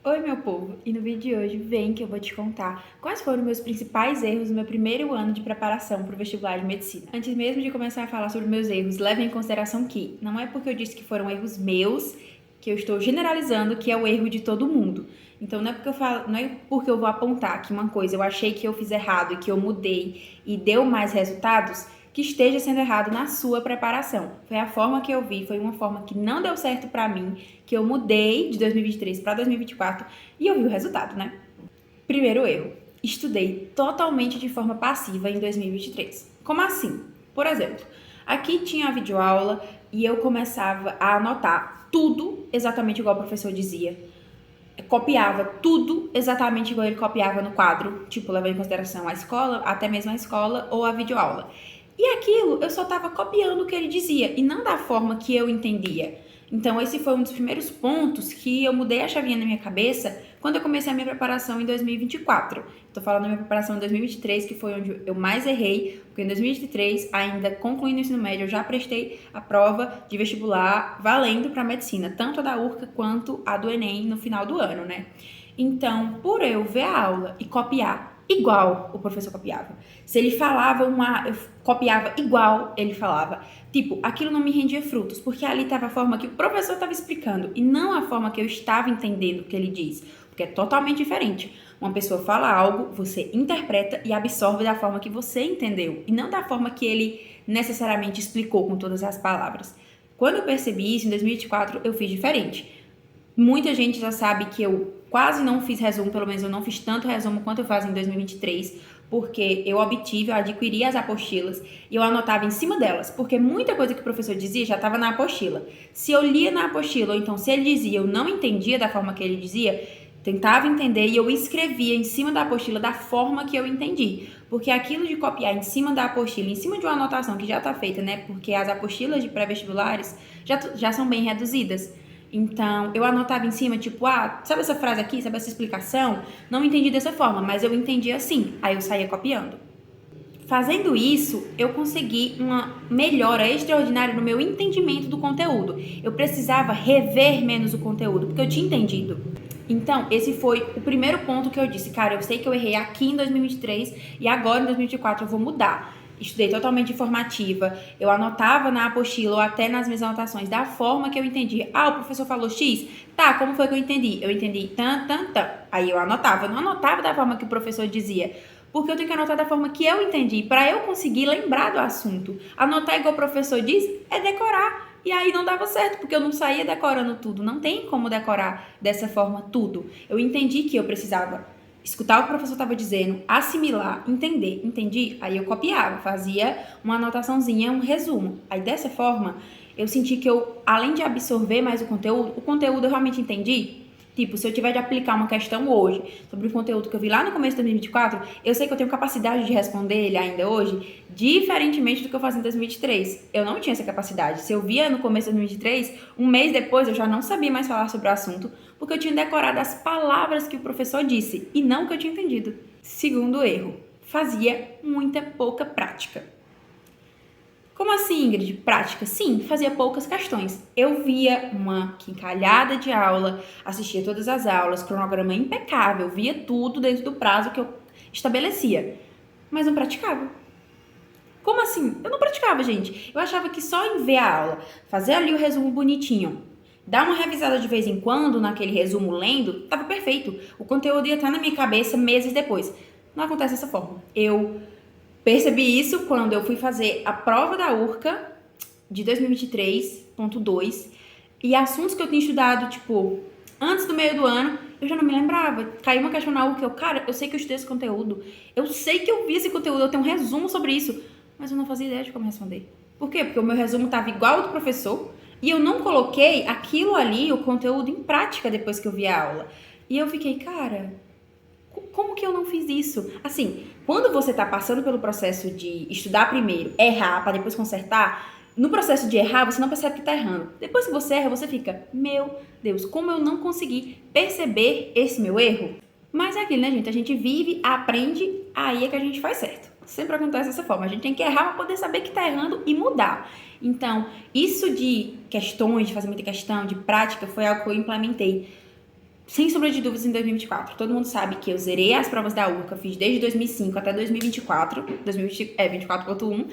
Oi, meu povo! E no vídeo de hoje, vem que eu vou te contar quais foram meus principais erros no meu primeiro ano de preparação para o vestibular de medicina. Antes mesmo de começar a falar sobre meus erros, leve em consideração que não é porque eu disse que foram erros meus que eu estou generalizando que é o erro de todo mundo. Então não é porque eu vou apontar aqui uma coisa eu achei que eu fiz errado e que eu mudei e deu mais resultados que esteja sendo errado na sua preparação. Foi a forma que eu vi, foi uma forma que não deu certo pra mim, que eu mudei de 2023 para 2024 e eu vi o resultado, né? Primeiro erro, estudei totalmente de forma passiva em 2023. Como assim? Por exemplo, aqui tinha a videoaula e eu começava a anotar tudo exatamente igual o professor dizia. Copiava tudo exatamente igual ele copiava no quadro, tipo, levando em consideração a escola, até mesmo a escola ou a videoaula. E aquilo eu só estava copiando o que ele dizia e não da forma que eu entendia. Então, esse foi um dos primeiros pontos que eu mudei a chavinha na minha cabeça quando eu comecei a minha preparação em 2024. Estou falando da minha preparação em 2023, que foi onde eu mais errei, porque em 2023, ainda concluindo o ensino médio, eu já prestei a prova de vestibular valendo para medicina, tanto a da URCA quanto a do Enem no final do ano, né? Então, por eu ver a aula e copiar igual o professor copiava. Se ele falava eu copiava igual ele falava. Tipo, aquilo não me rendia frutos, porque ali estava a forma que o professor estava explicando e não a forma que eu estava entendendo o que ele diz, porque é totalmente diferente. Uma pessoa fala algo, você interpreta e absorve da forma que você entendeu e não da forma que ele necessariamente explicou com todas as palavras. Quando eu percebi isso, em 2024, eu fiz diferente. Muita gente já sabe que eu quase não fiz resumo, pelo menos eu não fiz tanto resumo quanto eu faço em 2023, porque eu adquiri as apostilas e eu anotava em cima delas, porque muita coisa que o professor dizia já estava na apostila. Se eu lia na apostila, ou então se ele dizia, eu não entendia da forma que ele dizia, tentava entender e eu escrevia em cima da apostila da forma que eu entendi. Porque aquilo de copiar em cima da apostila, em cima de uma anotação que já está feita, né? Porque as apostilas de pré-vestibulares já são bem reduzidas. Então, eu anotava em cima, tipo, sabe essa frase aqui, sabe essa explicação? Não entendi dessa forma, mas eu entendi assim. Aí eu saía copiando. Fazendo isso, eu consegui uma melhora extraordinária no meu entendimento do conteúdo. Eu precisava rever menos o conteúdo, porque eu tinha entendido. Então, esse foi o primeiro ponto que eu disse, cara, eu sei que eu errei aqui em 2023 e agora em 2024 eu vou mudar. Estudei totalmente informativa, eu anotava na apostila ou até nas minhas anotações da forma que eu entendi. O professor falou X? Tá, como foi que eu entendi? Eu entendi tan. Aí eu anotava, eu não anotava da forma que o professor dizia, porque eu tenho que anotar da forma que eu entendi, para eu conseguir lembrar do assunto. Anotar igual o professor diz é decorar. E aí não dava certo, porque eu não saía decorando tudo. Não tem como decorar dessa forma tudo. Eu entendi que eu precisava escutar o que o professor estava dizendo, assimilar, entender. Entendi? Aí eu copiava, fazia uma anotaçãozinha, um resumo. Aí dessa forma, eu senti que eu, além de absorver mais o conteúdo eu realmente entendi. Tipo, se eu tiver de aplicar uma questão hoje sobre o conteúdo que eu vi lá no começo de 2024, eu sei que eu tenho capacidade de responder ele ainda hoje, diferentemente do que eu fazia em 2023. Eu não tinha essa capacidade. Se eu via no começo de 2023, um mês depois eu já não sabia mais falar sobre o assunto, porque eu tinha decorado as palavras que o professor disse e não o que eu tinha entendido. Segundo erro, fazia muita pouca prática. Como assim, Ingrid? Prática? Sim, fazia poucas questões. Eu via uma quincalhada de aula, assistia todas as aulas, cronograma impecável, via tudo dentro do prazo que eu estabelecia, mas não praticava. Como assim? Eu não praticava, gente. Eu achava que só em ver a aula, fazer ali o resumo bonitinho, dar uma revisada de vez em quando naquele resumo lendo, estava perfeito. O conteúdo ia estar na minha cabeça meses depois. Não acontece dessa forma. Eu percebi isso quando eu fui fazer a prova da URCA de 2023.2 e assuntos que eu tinha estudado, tipo, antes do meio do ano, eu já não me lembrava. Caiu uma questão na URCA, eu sei que eu estudei esse conteúdo, eu sei que eu vi esse conteúdo, eu tenho um resumo sobre isso, mas eu não fazia ideia de como responder. Por quê? Porque o meu resumo estava igual ao do professor e eu não coloquei aquilo ali, o conteúdo, em prática depois que eu vi a aula. E eu fiquei, cara, como que eu não fiz isso? Assim, quando você tá passando pelo processo de estudar primeiro, errar, para depois consertar, no processo de errar, você não percebe que tá errando. Depois que você erra, você fica, meu Deus, como eu não consegui perceber esse meu erro? Mas é aquilo, né, gente? A gente vive, aprende, aí é que a gente faz certo. Sempre acontece dessa forma. A gente tem que errar para poder saber que tá errando e mudar. Então, isso de questões, de fazer muita questão, de prática, foi algo que eu implementei sem sombra de dúvidas, em 2024. Todo mundo sabe que eu zerei as provas da URCA, fiz desde 2005 até 2024, 24.1.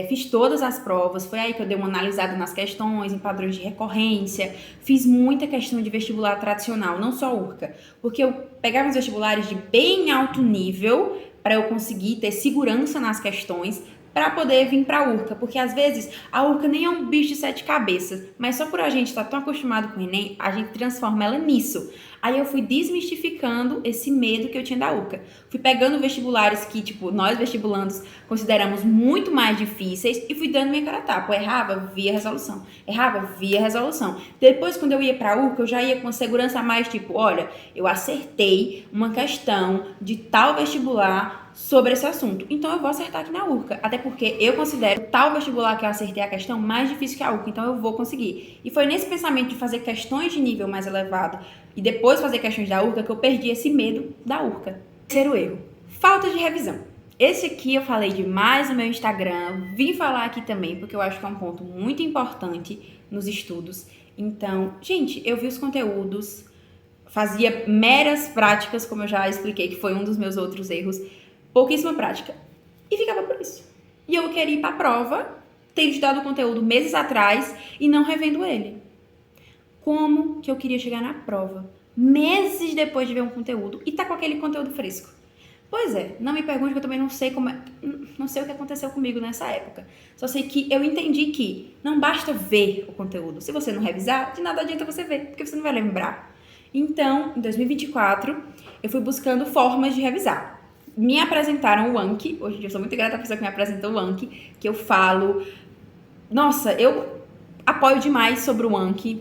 Fiz todas as provas, foi aí que eu dei uma analisada nas questões, em padrões de recorrência, fiz muita questão de vestibular tradicional, não só URCA, porque eu pegava os vestibulares de bem alto nível para eu conseguir ter segurança nas questões, para poder vir para a URCA, porque às vezes a URCA nem é um bicho de 7 cabeças, mas só por a gente estar tão acostumado com o Enem, a gente transforma ela nisso. Aí eu fui desmistificando esse medo que eu tinha da URCA. Fui pegando vestibulares que, tipo, nós vestibulandos consideramos muito mais difíceis e fui dando minha cara a tapa. Eu errava, via resolução. Errava, via resolução. Depois, quando eu ia para a URCA, eu já ia com segurança a mais, tipo, olha, eu acertei uma questão de tal vestibular sobre esse assunto. Então eu vou acertar aqui na URCA, até porque eu considero tal vestibular que eu acertei a questão mais difícil que a URCA, então eu vou conseguir. E foi nesse pensamento de fazer questões de nível mais elevado e depois fazer questões da URCA que eu perdi esse medo da URCA. Terceiro erro, falta de revisão. Esse aqui eu falei demais no meu Instagram, vim falar aqui também porque eu acho que é um ponto muito importante nos estudos. Então, gente, eu vi os conteúdos, fazia meras práticas, como eu já expliquei, que foi um dos meus outros erros, pouquíssima prática, e ficava por isso. E eu queria ir para a prova, tendo estudado o conteúdo meses atrás e não revendo ele. Como que eu queria chegar na prova, meses depois de ver um conteúdo, e tá com aquele conteúdo fresco? Pois é, não me pergunte que eu também não sei não sei o que aconteceu comigo nessa época. Só sei que eu entendi que não basta ver o conteúdo. Se você não revisar, de nada adianta você ver, porque você não vai lembrar. Então, em 2024, eu fui buscando formas de revisar. Me apresentaram o Anki, hoje em dia eu sou muito grata à pessoa que me apresentou o Anki, que eu falo, nossa, eu apoio demais sobre o Anki,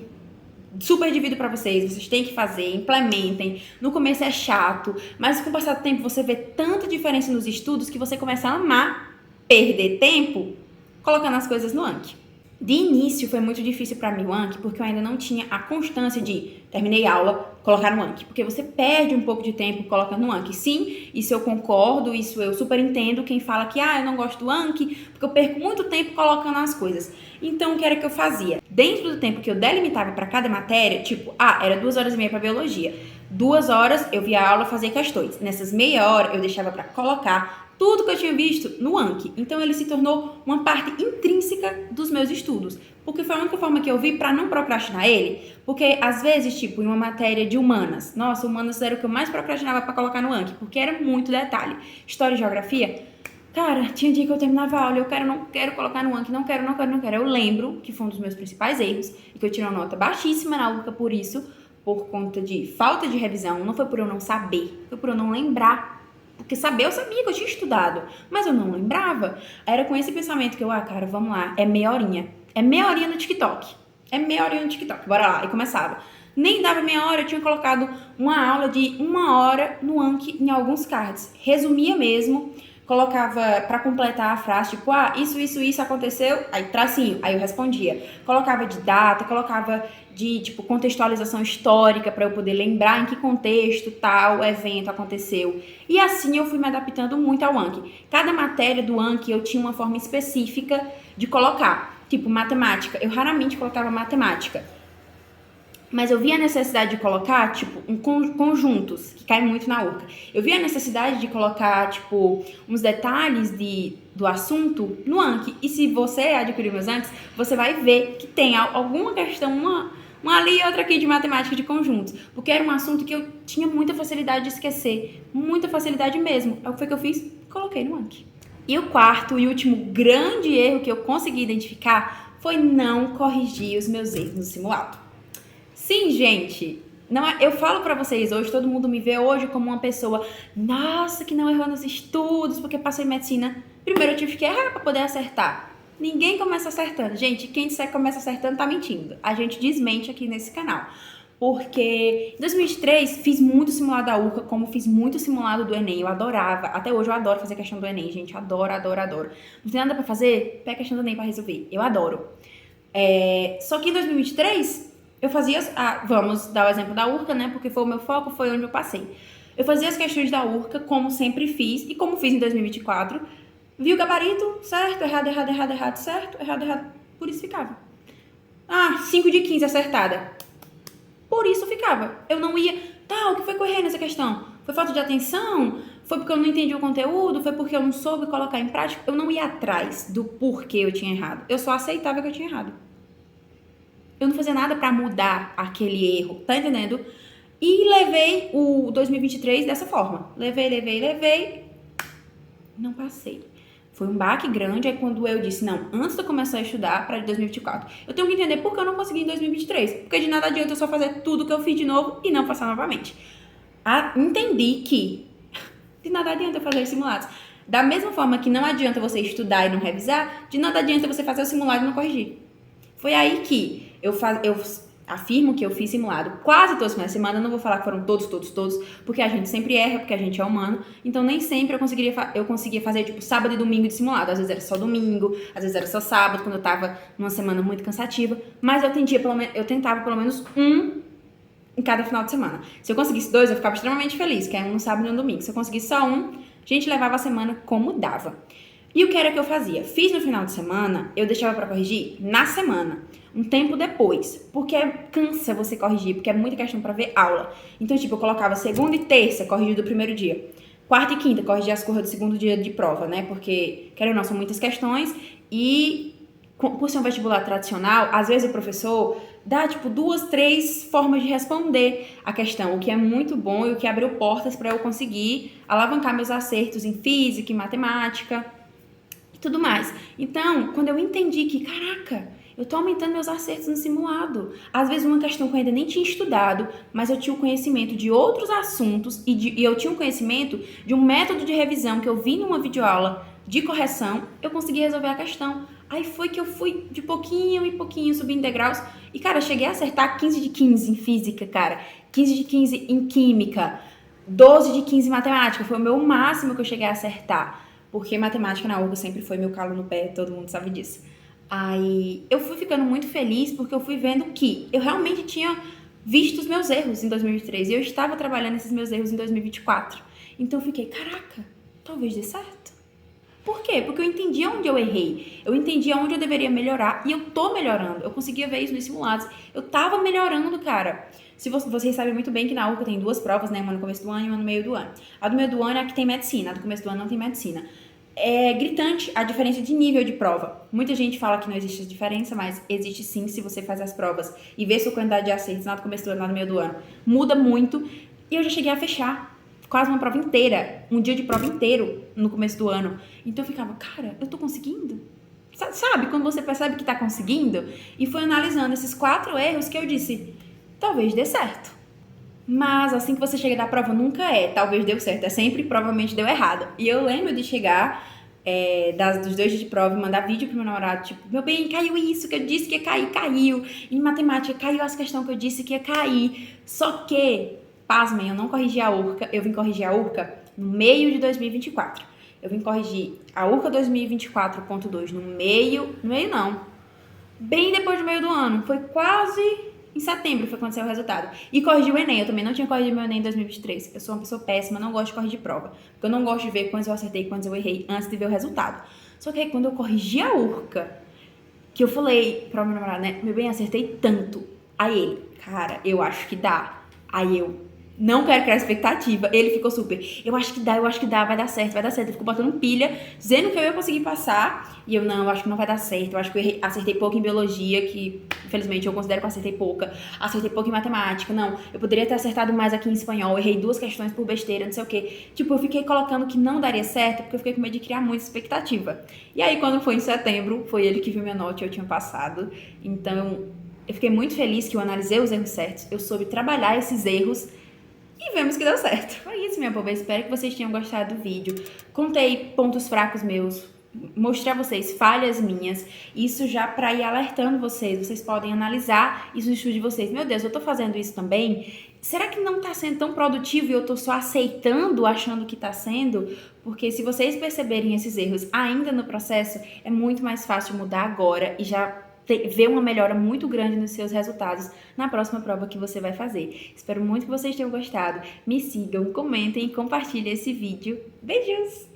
super divido para vocês têm que fazer, implementem, no começo é chato, mas com o passar do tempo você vê tanta diferença nos estudos que você começa a amar perder tempo colocando as coisas no Anki. De início foi muito difícil para mim o Anki, porque eu ainda não tinha a constância de terminei a aula, colocar no Anki, porque você perde um pouco de tempo colocando no Anki. Sim, isso eu concordo, isso eu super entendo quem fala que eu não gosto do Anki, porque eu perco muito tempo colocando as coisas. Então, o que era que eu fazia? Dentro do tempo que eu delimitava para cada matéria, tipo, era 2h30 para biologia. 2 horas eu via a aula fazer questões. Nessas meia hora eu deixava para colocar tudo que eu tinha visto no Anki. Então, ele se tornou uma parte intrínseca dos meus estudos. Porque foi a única forma que eu vi para não procrastinar ele. Porque, às vezes, tipo, em uma matéria de humanas, nossa, humanas era o que eu mais procrastinava para colocar no Anki, porque era muito detalhe. História e geografia, cara, tinha dia que eu terminava a aula, não quero colocar no Anki, não quero. Eu lembro que foi um dos meus principais erros, e que eu tirei uma nota baixíssima na URCA por isso, por conta de falta de revisão. Não foi por eu não saber, foi por eu não lembrar. Porque saber eu sabia que eu tinha estudado, mas eu não lembrava. Era com esse pensamento que eu, cara, vamos lá, é meia horinha. É meia horinha no TikTok. Bora lá. E começava. Nem dava meia hora, eu tinha colocado uma aula de 1 hora no Anki em alguns cards. Resumia mesmo, colocava para completar a frase, tipo, isso aconteceu, aí tracinho, aí eu respondia. Colocava de data, colocava de, tipo, contextualização histórica para eu poder lembrar em que contexto tal evento aconteceu. E assim eu fui me adaptando muito ao Anki. Cada matéria do Anki eu tinha uma forma específica de colocar. Tipo, matemática. Eu raramente colocava matemática. Mas eu vi a necessidade de colocar, tipo, conjuntos, que cai muito na URCA. Eu vi a necessidade de colocar, tipo, uns detalhes do assunto no Anki. E se você adquirir meus Anki, você vai ver que tem alguma questão, uma ali e outra aqui de matemática de conjuntos. Porque era um assunto que eu tinha muita facilidade de esquecer. Muita facilidade mesmo. Aí o que foi que eu fiz? Coloquei no Anki. E o quarto e último grande erro que eu consegui identificar foi não corrigir os meus erros no simulado. Sim, gente, eu falo pra vocês hoje, todo mundo me vê hoje como uma pessoa, nossa, que não errou nos estudos, porque passou em medicina. Primeiro eu tive que errar pra poder acertar. Ninguém começa acertando. Gente, quem disser que começa acertando tá mentindo. A gente desmente aqui nesse canal. Porque em 2023 fiz muito simulado da URCA, como fiz muito simulado do Enem. Eu adorava, até hoje eu adoro fazer questão do Enem, gente. Adoro. Não tem nada pra fazer? Pega a questão do Enem pra resolver. Eu adoro. Só que em 2023... eu fazia, vamos dar o exemplo da URCA, né? Porque foi o meu foco, foi onde eu passei. Eu fazia as questões da URCA, como sempre fiz, e como fiz em 2024. Vi o gabarito, certo, errado, certo, errado. Por isso ficava. 5 de 15 acertada. Por isso eu ficava. Eu não ia, tá, o que foi que eu errei nessa questão? Foi falta de atenção? Foi porque eu não entendi o conteúdo? Foi porque eu não soube colocar em prática? Eu não ia atrás do porquê eu tinha errado. Eu só aceitava que eu tinha errado. Eu não fazia nada pra mudar aquele erro, tá entendendo? E levei o 2023 dessa forma. Levei. Não passei. Foi um baque grande, é quando eu disse, não, antes de eu começar a estudar para 2024, eu tenho que entender por que eu não consegui em 2023. Porque de nada adianta eu só fazer tudo que eu fiz de novo e não passar novamente. Entendi que de nada adianta eu fazer os simulados. Da mesma forma que não adianta você estudar e não revisar, de nada adianta você fazer o simulado e não corrigir. Foi aí que eu afirmo que eu fiz simulado quase todos os finais de semana. Não vou falar que foram todos, porque a gente sempre erra, porque a gente é humano. Então, nem sempre eu conseguia fazer, tipo, sábado e domingo de simulado. Às vezes era só domingo, às vezes era só sábado, quando eu tava numa semana muito cansativa. Mas eu tentava pelo menos um em cada final de semana. Se eu conseguisse 2, eu ficava extremamente feliz, que é um no sábado e um no domingo. Se eu conseguisse só um, a gente levava a semana como dava. E o que era que eu fazia? Fiz no final de semana, eu deixava pra corrigir na semana, um tempo depois, porque cansa você corrigir, porque é muita questão pra ver aula. Então, tipo, eu colocava segunda e terça, corrigir do primeiro dia. Quarta e quinta, corrigir as coisas do segundo dia de prova, né? Porque, querendo ou não, são muitas questões e, por ser um vestibular tradicional, às vezes o professor dá, tipo, 2, 3 formas de responder a questão, o que é muito bom e o que abriu portas pra eu conseguir alavancar meus acertos em física, em matemática tudo mais. Então, quando eu entendi que, caraca, eu tô aumentando meus acertos no simulado. Às vezes uma questão que eu ainda nem tinha estudado, mas eu tinha o conhecimento de outros assuntos e eu tinha o conhecimento de um método de revisão que eu vi numa videoaula de correção, eu consegui resolver a questão. Aí foi que eu fui de pouquinho em pouquinho subindo degraus e, cara, cheguei a acertar 15 de 15 em física, cara, 15 de 15 em química, 12 de 15 em matemática, foi o meu máximo que eu cheguei a acertar. Porque matemática na URGS sempre foi meu calo no pé, todo mundo sabe disso. Aí eu fui ficando muito feliz porque eu fui vendo que eu realmente tinha visto os meus erros em 2023 e eu estava trabalhando esses meus erros em 2024. Então eu fiquei, caraca, talvez dê certo. Por quê? Porque eu entendi onde eu errei, eu entendi onde eu deveria melhorar e eu tô melhorando. Eu conseguia ver isso nos simulados. Eu tava melhorando, cara. Se vocês sabem muito bem que na URGS tem 2 provas, né? Uma no começo do ano e uma no meio do ano. A do meio do ano é a que tem medicina, a do começo do ano não tem medicina. É gritante a diferença de nível de prova. Muita gente fala que não existe diferença, mas existe sim se você faz as provas e vê sua quantidade de acertos lá no começo do ano, lá no meio do ano. Muda muito. E eu já cheguei a fechar quase uma prova inteira, um dia de prova inteiro no começo do ano. Então eu ficava, cara, eu tô conseguindo? Sabe, quando você percebe que tá conseguindo? E fui analisando esses 4 erros que eu disse, talvez dê certo. Mas assim que você chega da prova, nunca talvez deu certo, é sempre provavelmente deu errado. E eu lembro de chegar dos 2 dias de prova e mandar vídeo pro meu namorado, tipo, meu bem, caiu isso que eu disse que ia cair, caiu. Em matemática, caiu as questões que eu disse que ia cair. Só que, pasmem, eu não corrigi a URCA, eu vim corrigir a URCA no meio de 2024. Eu vim corrigir a URCA 2024.2 no meio não, bem depois do meio do ano, foi quase em setembro foi quando saiu o resultado. E corrigi o Enem. Eu também não tinha corrigido meu Enem em 2023. Eu sou uma pessoa péssima, não gosto de corrigir prova. Porque eu não gosto de ver quantos eu acertei e quantos eu errei antes de ver o resultado. Só que aí quando eu corrigi a URCA, que eu falei pra meu namorado, né? Meu bem, acertei tanto. Aí ele, cara, eu acho que dá. Aí eu, não quero criar expectativa. Ele ficou super, eu acho que dá, vai dar certo. Ele ficou botando pilha, dizendo que eu ia conseguir passar. E eu, não, eu acho que não vai dar certo. Eu acho que eu acertei pouco em biologia, que infelizmente eu considero que eu acertei pouca. Acertei pouco em matemática, não. Eu poderia ter acertado mais aqui em espanhol. Eu errei 2 questões por besteira, não sei o quê. Tipo, eu fiquei colocando que não daria certo, porque eu fiquei com medo de criar muita expectativa. E aí, quando foi em setembro, foi ele que viu minha nota e eu tinha passado. Então, eu fiquei muito feliz que eu analisei os erros certos. Eu soube trabalhar esses erros e vemos que deu certo. Foi isso, minha povo. Espero que vocês tenham gostado do vídeo. Contei pontos fracos meus, mostrei a vocês falhas minhas. Isso já pra ir alertando vocês. Vocês podem analisar isso no estudo de vocês. Meu Deus, eu tô fazendo isso também? Será que não tá sendo tão produtivo e eu tô só aceitando, achando que tá sendo? Porque se vocês perceberem esses erros ainda no processo, é muito mais fácil mudar agora e já ver uma melhora muito grande nos seus resultados na próxima prova que você vai fazer. Espero muito que vocês tenham gostado. Me sigam, comentem e compartilhem esse vídeo. Beijos!